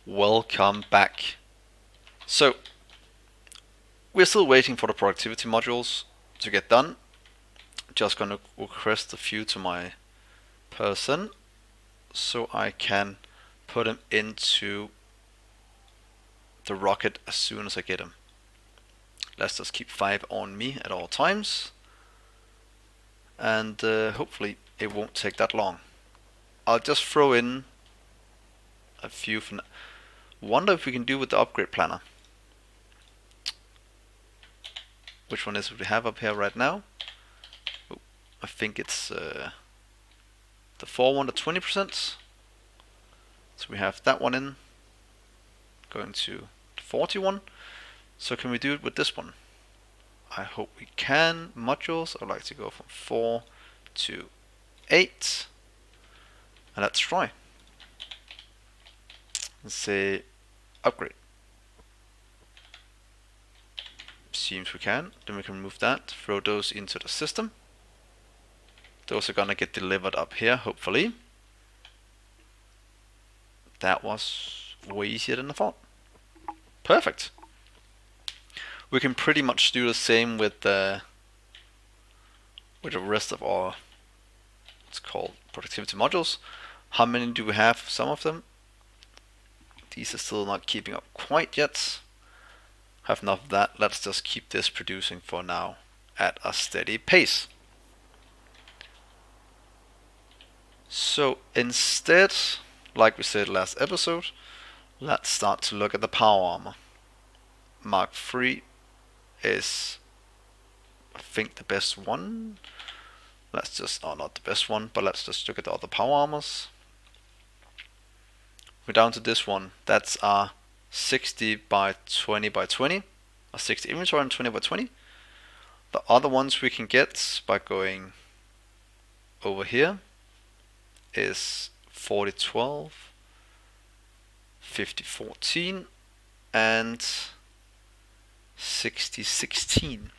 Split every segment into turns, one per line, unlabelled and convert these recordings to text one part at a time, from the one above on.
Welcome back. So, we're still waiting for the productivity modules to get done. Just gonna request a few to my person so I can put them into the rocket as soon as I get them. Let's just keep 5 on me at all times, and hopefully it won't take that long. I'll just throw in a few for now. Wonder if we can do with the upgrade planner. Which one is it we have up here right now? Oh, I think it's the 4 one, the 20%. So we have that one in, going to the 41. So can we do it with this one? I hope we can. Modules, I'd like to go from 4 to 8. And let's try. Let's say upgrade. Seems we can. Then we can remove that, throw those into the system. Those are gonna get delivered up here, hopefully. That was way easier than I thought. Perfect. We can pretty much do the same with the rest of our, it's called productivity modules. How many do we have? Some of them. These are still not keeping up quite yet. Have enough of that. Let's just keep this producing for now at a steady pace. So instead, like we said last episode, let's start to look at the power armor. Mark III is, I think, the best one. Let's just, oh, not the best one, but let's just look at the other power armors. We're down to this one. That's our 60 by 20 by 20, or 60 inventory and 20 by 20. The other ones we can get by going over here is 4012, 5014, and 6016.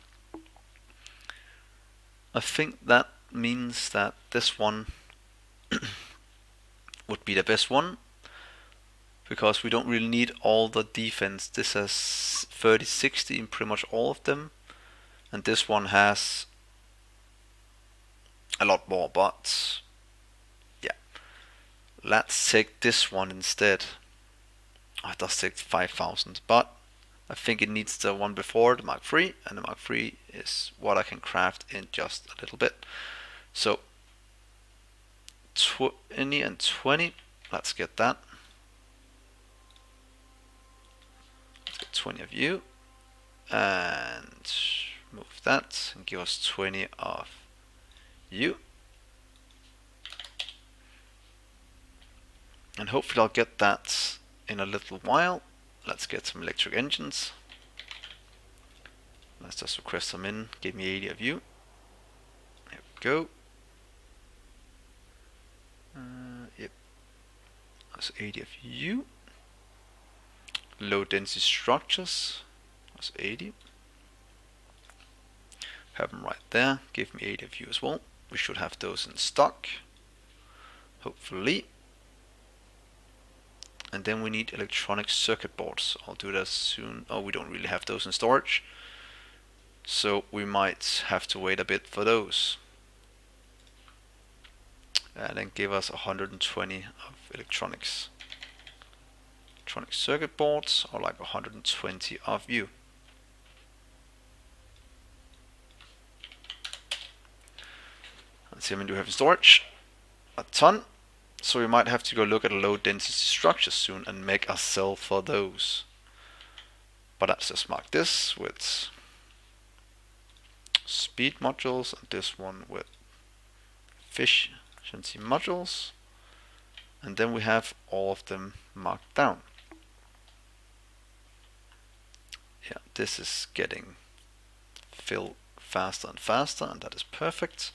I think that means that this one would be the best one, because we don't really need all the defense. This has 30-60 in pretty much all of them, and this one has a lot more, but yeah. Let's take this one instead. Oh, it does take 5,000, but I think it needs the one before, the Mark III, and the Mark III is what I can craft in just a little bit. So 20 and 20, let's get that. 20 of you, and move that and give us 20 of you, and hopefully I'll get that in a little while. Let's get some electric engines. Let's just request them in. Give me 80 of you. There we go. Yep, that's 80 of you. Low density structures, that's 80. Have them right there. Give me 80 of you as well. We should have those in stock, hopefully. And then we need electronic circuit boards. I'll do that soon. Oh, we don't really have those in storage, so we might have to wait a bit for those. And then give us 120 of electronic circuit boards, or like 120 of you. Let's see how many do we have in storage. A ton. So we might have to go look at low density structures soon and make a cell for those. But let's just mark this with speed modules, and this one with efficiency modules. And then we have all of them marked down. Yeah, this is getting filled faster and faster, and that is perfect.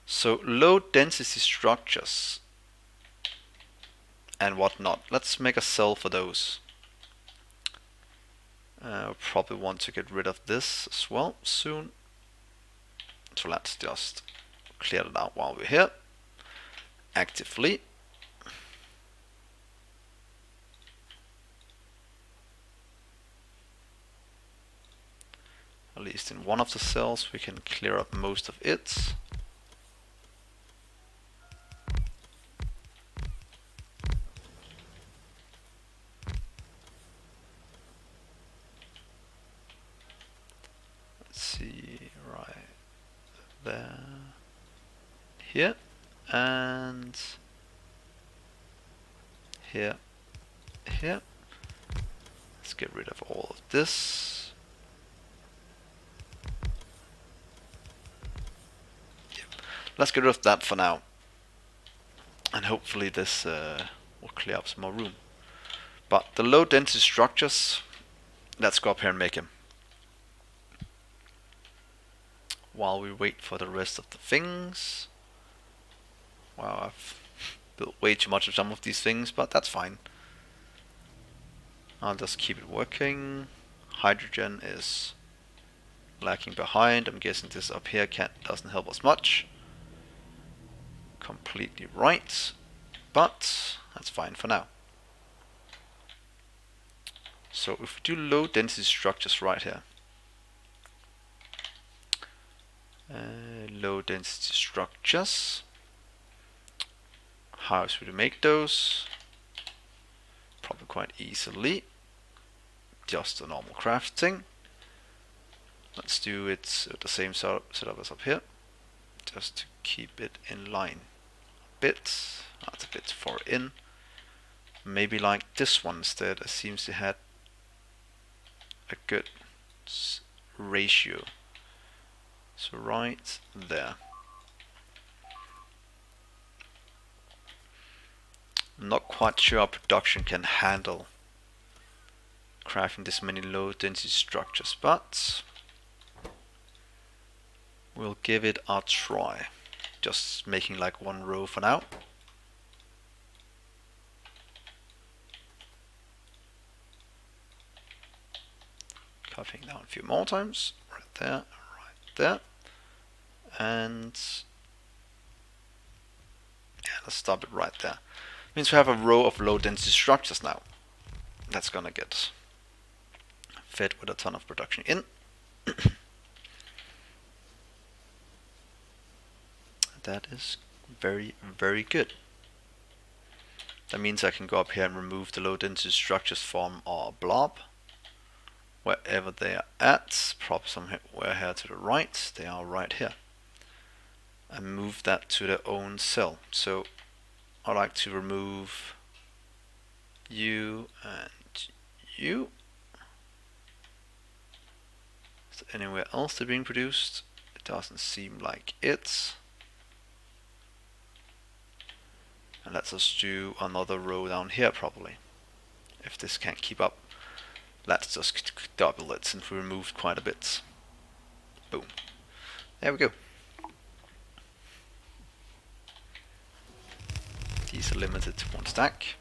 So low density structures and whatnot. Let's make a cell for those. I'll probably want to get rid of this as well soon. So let's just clear it out while we're here. Actively. at least in one of the cells, we can clear up most of it. Let's see, right there, here, and here, here. Let's get rid of all of this. Yeah. Let's get rid of that for now. And hopefully this will clear up some more room. But the low density structures, let's go up here and make them. While we wait for the rest of the things. Wow, I've built way too much of some of these things, but that's fine. I'll just keep it working. Hydrogen is lacking behind. I'm guessing this up here doesn't help us much. Completely right, but that's fine for now. So if we do low density structures right here, low density structures, how should we make those? Probably quite easily, just a normal crafting. Let's do it with the same setup as up here, just to keep it in line a bit. That's a bit far in. Maybe like this one instead. It seems to have a good ratio. So right there. I'm not quite sure our production can handle crafting this many low density structures, but we'll give it a try. Just making like one row for now. Copying down a few more times. Right there, right there. And yeah, let's stop it right there. Means we have a row of low density structures now. That's gonna get fed with a ton of production in. That is very, very good. That means I can go up here and remove the low density structures from our blob. Wherever they are at, probably somewhere here to the right, they are right here. And move that to their own cell. So I like to remove you and you. Is there anywhere else they're being produced? It doesn't seem like it. And let's just do another row down here probably. If this can't keep up, let's just double it since we removed quite a bit. Boom. There we go. These are limited to one stack,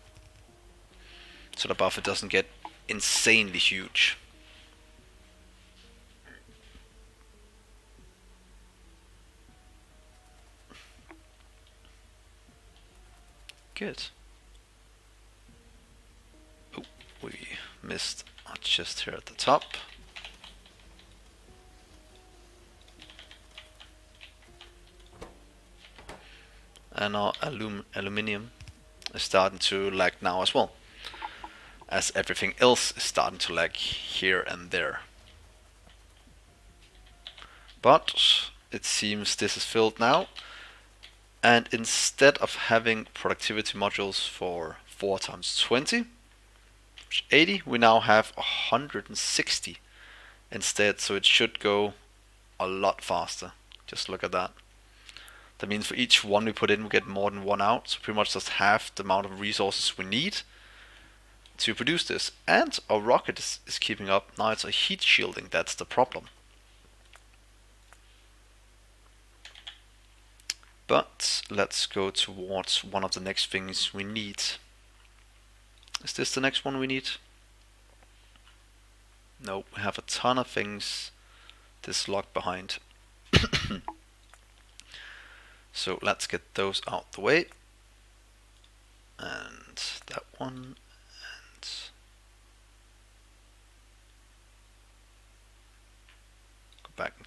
so the buffer doesn't get insanely huge. Good. Oh, we missed a chest here at the top. And our aluminium is starting to lag now as well, as everything else is starting to lag here and there. But it seems this is filled now, and instead of having productivity modules for 4 times 20, which is 80, we now have 160 instead, so it should go a lot faster. Just look at that. That means for each one we put in, we get more than one out. So pretty much just half the amount of resources we need to produce this. And our rocket is keeping up. Now it's a heat shielding, that's the problem. But let's go towards one of the next things we need. Is this the next one we need? No, we have a ton of things this locked behind. So let's get those out the way. And that one, and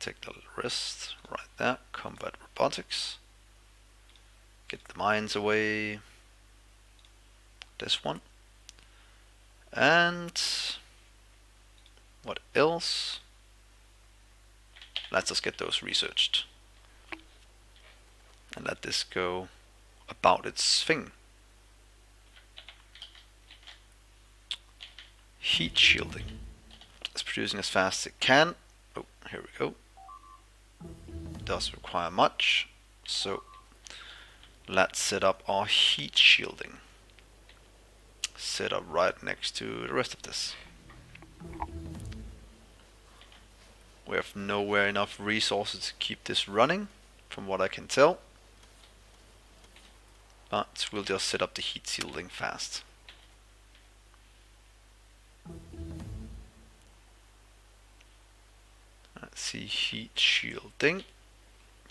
take the rest right there. Combat robotics. Get the mines away. This one. And what else? Let's just get those researched. And let this go about its thing. Heat shielding. It's producing as fast as it can. Oh, here we go. Does require much. So let's set up our heat shielding. Set up right next to the rest of this. We have nowhere enough resources to keep this running, from what I can tell. But we'll just set up the heat shielding fast. Let's see, heat shielding.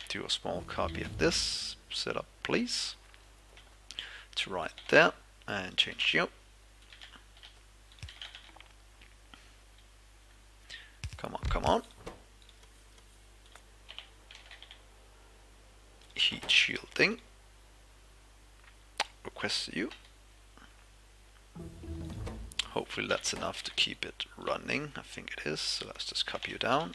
Do a small copy of this. Set up, please. To right there and change you. Come on, come on. Heat shielding. Request you. Hopefully that's enough to keep it running. I think it is. So let's just copy you down.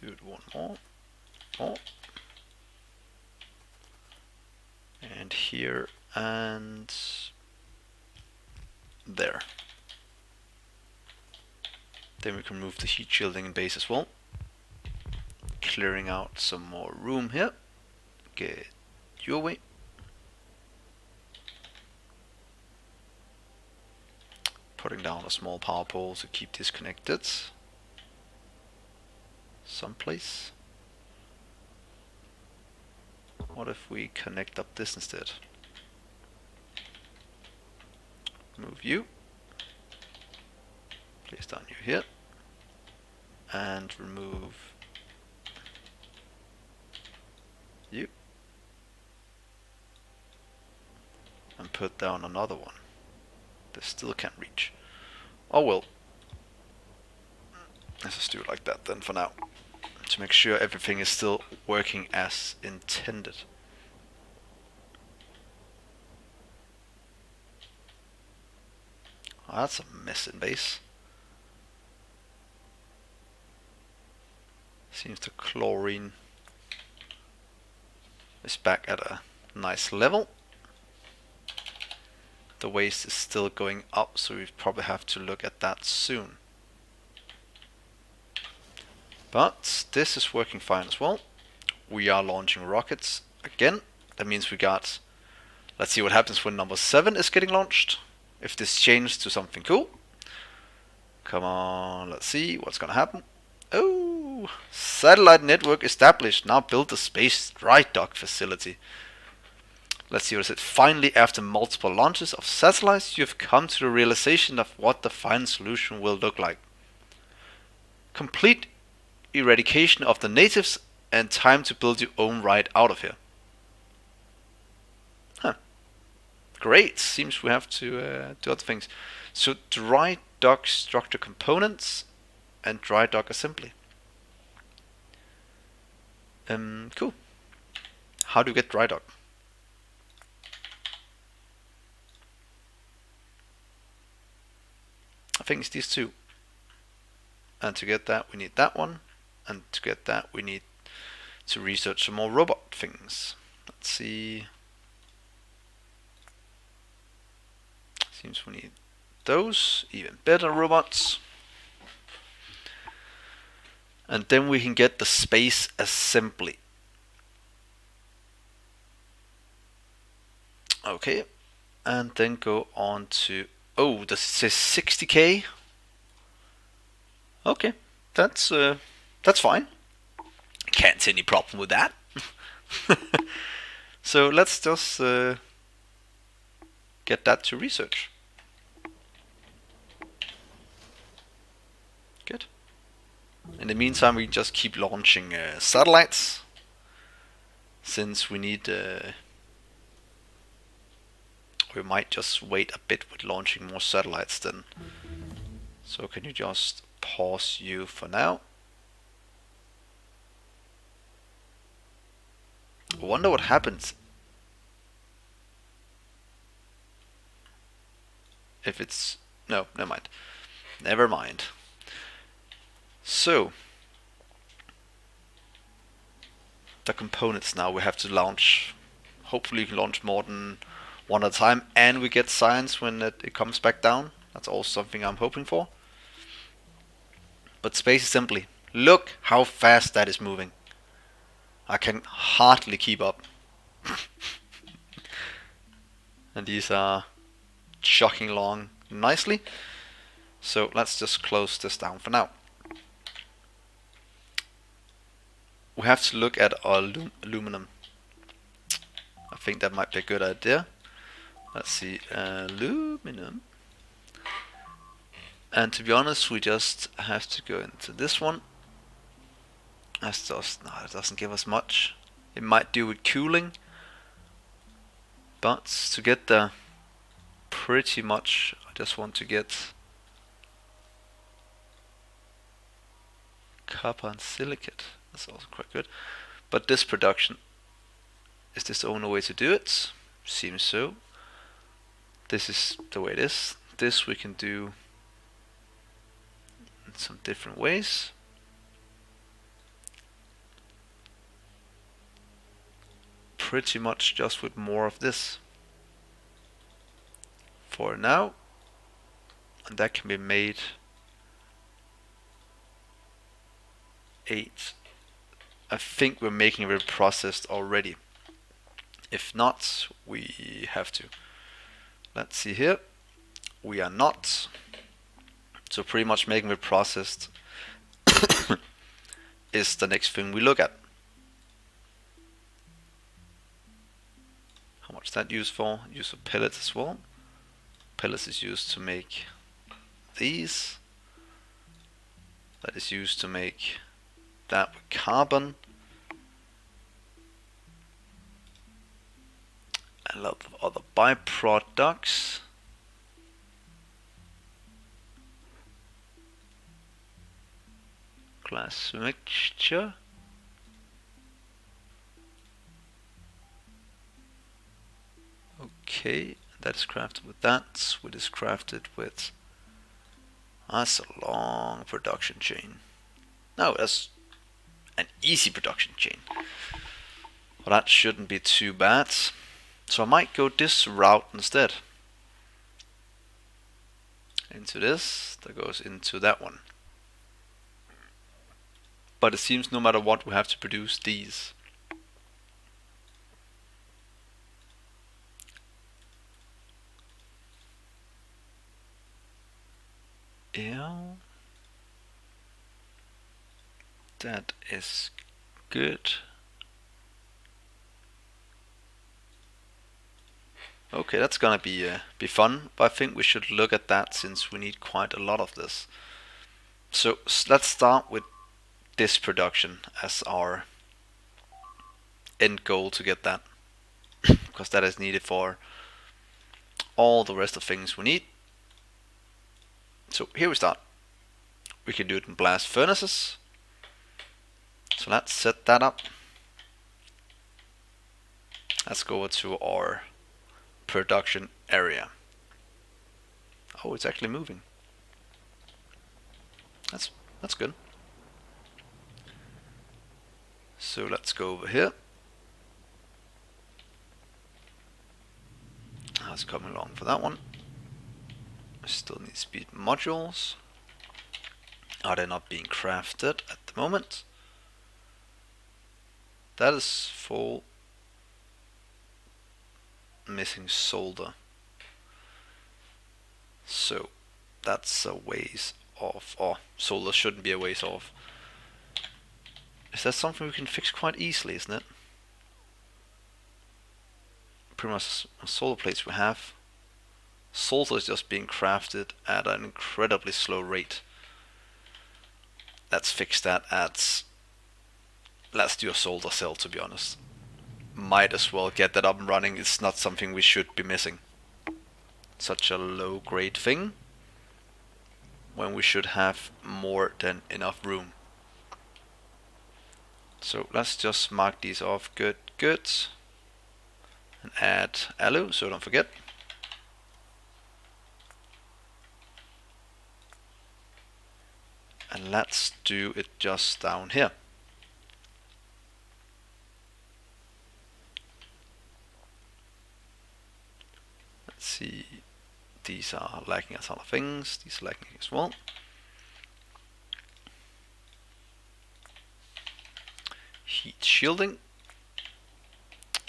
Do it one more. And here and there. Then we can move the heat shielding in base as well. Clearing out some more room here. Get you away. Putting down a small power pole to keep this connected. Someplace. What if we connect up this instead? Move you. Place down you here. And remove you. And put down another one. They still can't reach. Oh well. Let's just do it like that then for now. To make sure everything is still working as intended. Oh, that's a mess in base. Seems the chlorine is back at a nice level. The waste is still going up, so we probably have to look at that soon. But this is working fine as well. We are launching rockets again. That means we got... Let's see what happens when number 7 is getting launched. If this changes to something cool. Come on, let's see what's gonna happen. Oh, satellite network established. Now build a space dry dock facility. Let's see what it said. Finally, after multiple launches of satellites, you've come to the realization of what the final solution will look like. Complete eradication of the natives and time to build your own ride out of here. Huh. Great. Seems we have to do other things. So dry dock structure components and dry dock assembly. Cool. How do you get dry dock? I think it's these two. And to get that we need that one. And to get that we need to research some more robot things. Let's see. Seems we need those. Even better robots. And then we can get the space assembly. Okay. And then go on to... Oh, this says 60k. Okay, that's fine. Can't see any problem with that. So let's just get that to research. Good. In the meantime, we just keep launching satellites, since we need. We might just wait a bit with launching more satellites then. So can you just pause you for now? I wonder what happens if it's... No, never mind. Never mind. So, the components now we have to launch. Hopefully you can launch more than one at a time, and we get science when it comes back down. That's also something I'm hoping for. But Space Assembly, look how fast that is moving. I can hardly keep up. And these are chugging along nicely. So let's just close this down for now. We have to look at our aluminum. I think that might be a good idea. Let's see, aluminum. And to be honest, we just have to go into this one. That's just, no, it doesn't give us much. It might do with cooling, but to get the pretty much, I just want to get copper and silicate. That's also quite good. But this production, is this the only way to do it? Seems so. This is the way it is. This we can do in some different ways. Pretty much just with more of this for now, and that can be made 8. I think we're making it processed already. If not, we have to. Let's see here. We are not. So pretty much making it processed is the next thing we look at. How much is that used for? Used for pellets as well. Pellets is used to make these. That is used to make that with carbon. A lot of other byproducts. Glass mixture. Okay, that's crafted with that. It is crafted with... That's a long production chain. No, that's an easy production chain. Well, that shouldn't be too bad. So I might go this route instead. Into this, that goes into that one. But it seems no matter what we have to produce these. Yeah. That is good. Okay, that's gonna be fun, but I think we should look at that since we need quite a lot of this. So let's start with this production as our end goal to get that, because that is needed for all the rest of things we need. So here we start. We can do it in blast furnaces. So let's set that up. Let's go over to our production area. Oh, it's actually moving. That's good. So let's go over here. That's coming along for that one. I still need speed modules. Are they not being crafted at the moment? That is full. Missing solder. So that's a ways off. Oh, solder shouldn't be a ways off. Is that something we can fix quite easily, isn't it? Pretty much solder plates we have. Solder is just being crafted at an incredibly slow rate. Let's fix that at... Let's do a solder cell, to be honest. Might as well get that up and running. It's not something we should be missing. such a low grade thing when we should have more than enough room. So let's just mark these off good, and add alu so don't forget. And let's do it just down here. Let's see, these are lacking as other things, these are lacking as well. Heat shielding,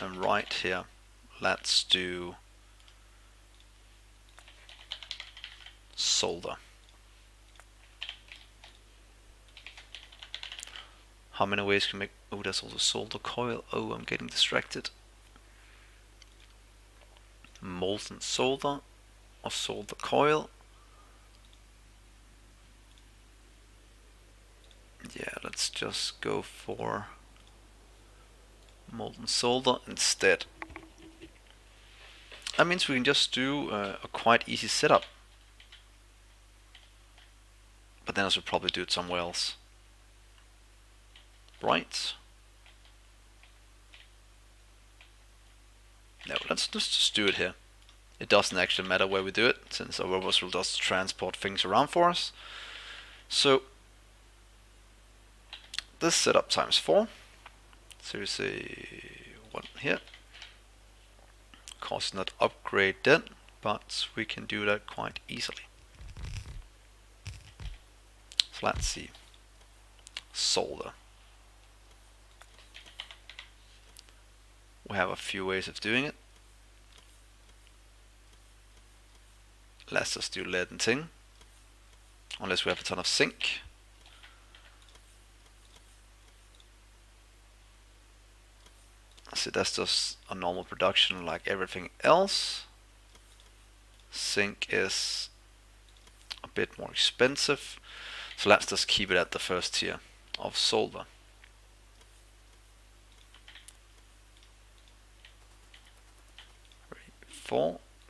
and right here let's do solder. How many ways can we make? Oh, there's also solder coil. Oh, I'm getting distracted. Molten solder or solder coil. Yeah, let's just go for molten solder instead. That means we can just do a quite easy setup. But then I should probably do it somewhere else. Right. No, let's just do it here. It doesn't actually matter where we do it, since our robots will just transport things around for us. So this setup times 4. So we say 1 here. Of course not upgraded, but we can do that quite easily. So let's see. Solder. We have a few ways of doing it. Let's just do lead and tin, unless we have a ton of zinc. So that's just a normal production like everything else. Zinc is a bit more expensive, so let's just keep it at the first tier of solder.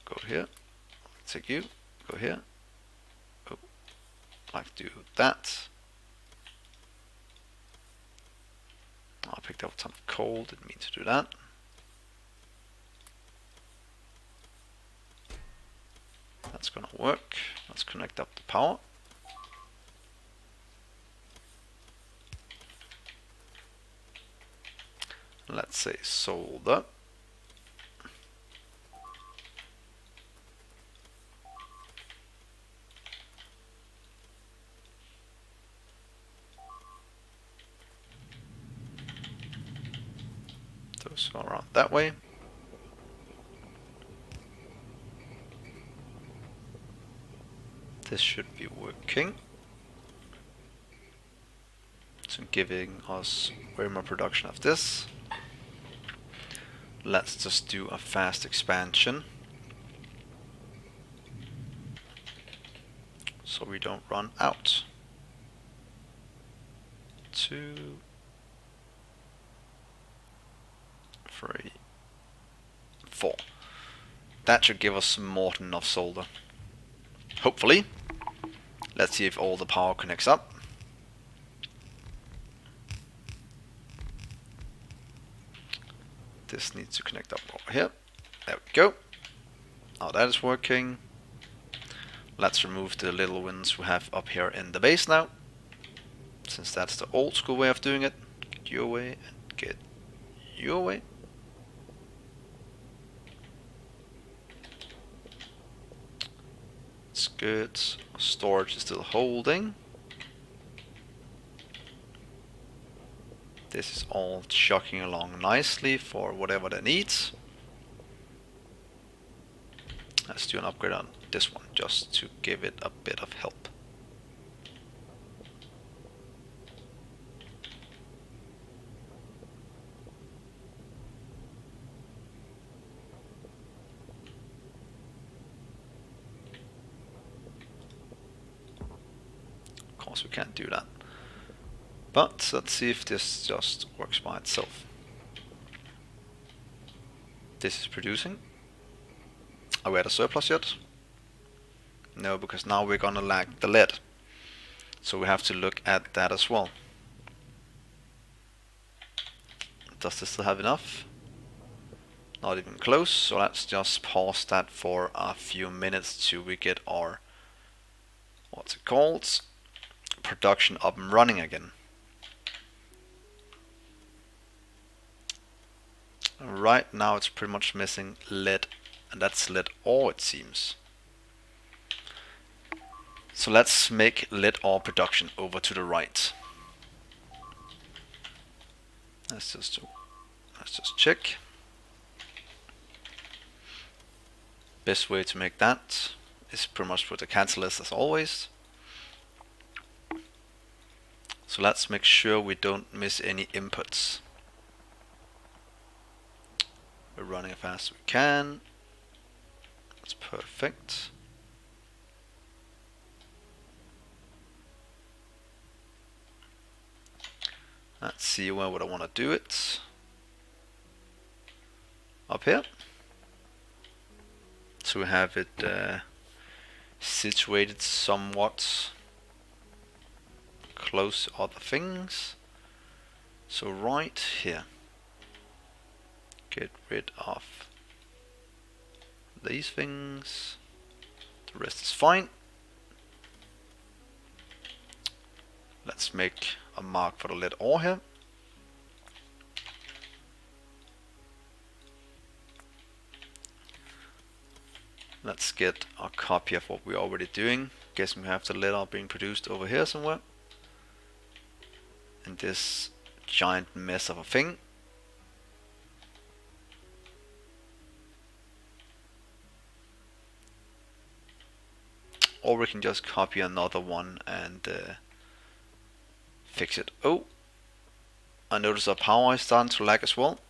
Go here, take you, go here. Oh, like do that. I picked up a ton of coal, didn't mean to do that. That's gonna work. Let's connect up the power. Let's say solder. So around that way. This should be working. So giving us way more production of this. Let's just do a fast expansion, so we don't run out. 2, 3, 4. That should give us more than enough solder. Hopefully. Let's see if all the power connects up. This needs to connect up over here. There we go. Now that is working. Let's remove the little ones we have up here in the base now, since that's the old school way of doing it. Get you away and get you away. It's good. Storage is still holding. This is all chugging along nicely for whatever they need. Let's do an upgrade on this one just to give it a bit of help. Of course we can't do that. But let's see if this just works by itself. This is producing. Are we at a surplus yet? No, because now we're gonna lack the lead. So we have to look at that as well. Does this still have enough? Not even close, so let's just pause that for a few minutes till we get our, what's it called, production up and running again. Right now it's pretty much missing lead, and that's lead ore it seems. So let's make lead ore production over to the right. Let's just check. Best way to make that is pretty much with the catalyst as always. So let's make sure we don't miss any inputs. We're running as fast as we can. That's perfect. Let's see where would I want to do it. Up here. So we have it situated somewhat close to other things. So right here. Get rid of these things. The rest is fine. Let's make a mark for the lead ore here. Let's get a copy of what we're already doing. Guessing we have the lead ore being produced over here somewhere. In this giant mess of a thing. Or we can just copy another one and fix it. Oh, I noticed our power is starting to lag as well.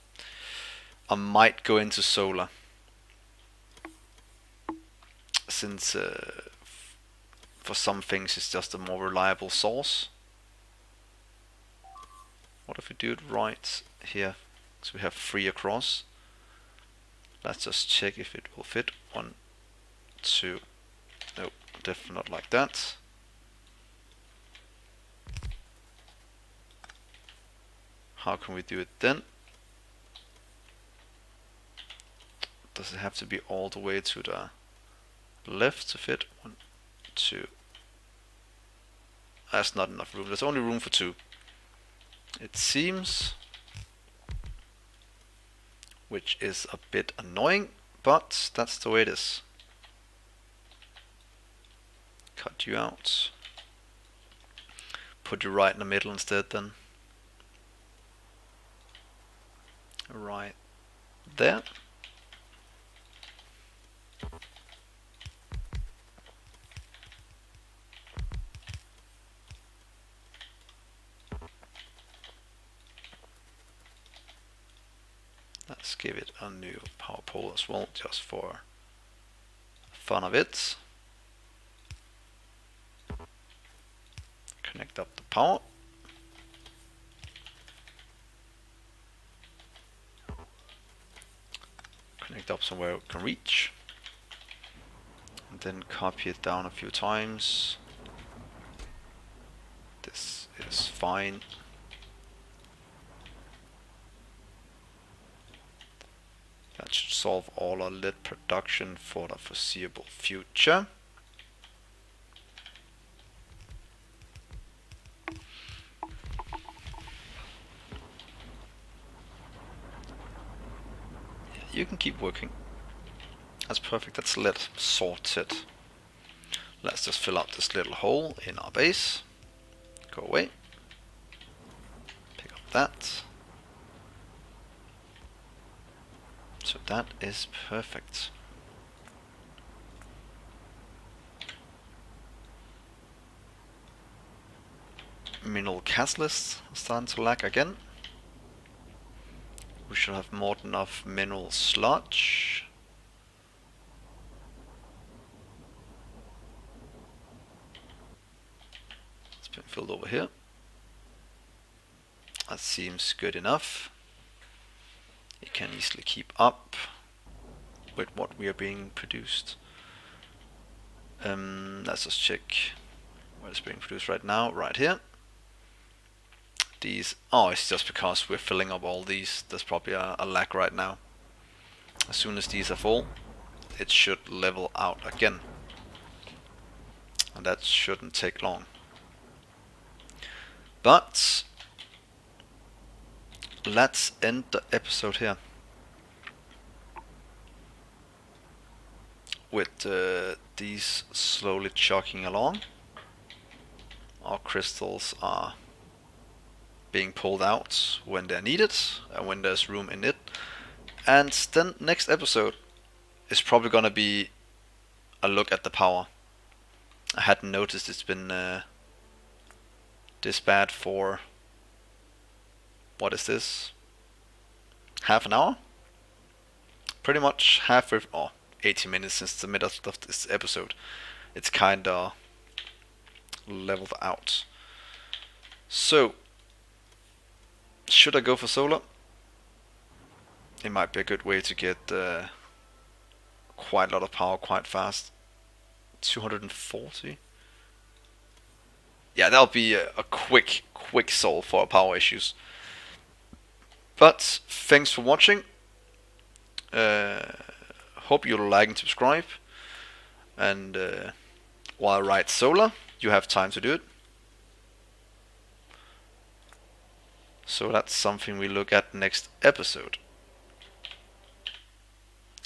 I might go into solar. Since for some things it's just a more reliable source. What if we do it right here? So we have 3 across. Let's just check if it will fit. 1, 2. No, definitely not like that. How can we do it then? Does it have to be all the way to the left to fit? 1, 2. That's not enough room. There's only room for 2. It seems. Which is a bit annoying, but that's the way it is. Cut you out. Put you right in the middle instead then. Right there. Let's give it a new power pole as well, just for fun of it. Connect up the power. Connect up somewhere we can reach. And then copy it down a few times. This is fine. That should solve all our lead production for the foreseeable future. You can keep working. That's perfect, that's lead sorted. Let's just fill out this little hole in our base. Go away. Pick up that. So that is perfect. Mineral catalyst starting to lag again. We should have more than enough mineral sludge. It's been filled over here. That seems good enough. It can easily keep up with what we are being produced. Let's just check what is being produced right now, right here. These, oh, it's just because we're filling up all these. There's probably a lag right now. As soon as these are full, it should level out again. And that shouldn't take long. But let's end the episode here with these slowly chugging along. Our crystals are being pulled out when they're needed and when there's room in it. And then next episode is probably gonna be a look at the power. I hadn't noticed it's been this bad for, what is this, half an hour? Pretty much half, or 80 minutes since the middle of this episode. It's kinda leveled out. So, should I go for solar? It might be a good way to get quite a lot of power quite fast. 240. Yeah, that'll be a quick solve for our power issues. But thanks for watching. Hope you'll like and subscribe. And while I write solar, you have time to do it. So that's something we look at next episode.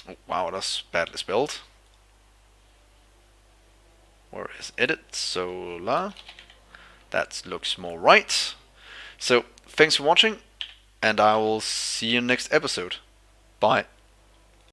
Oh, wow, that's badly spelled. Where is edit? Solar. That looks more right. So, thanks for watching, and I will see you next episode. Bye.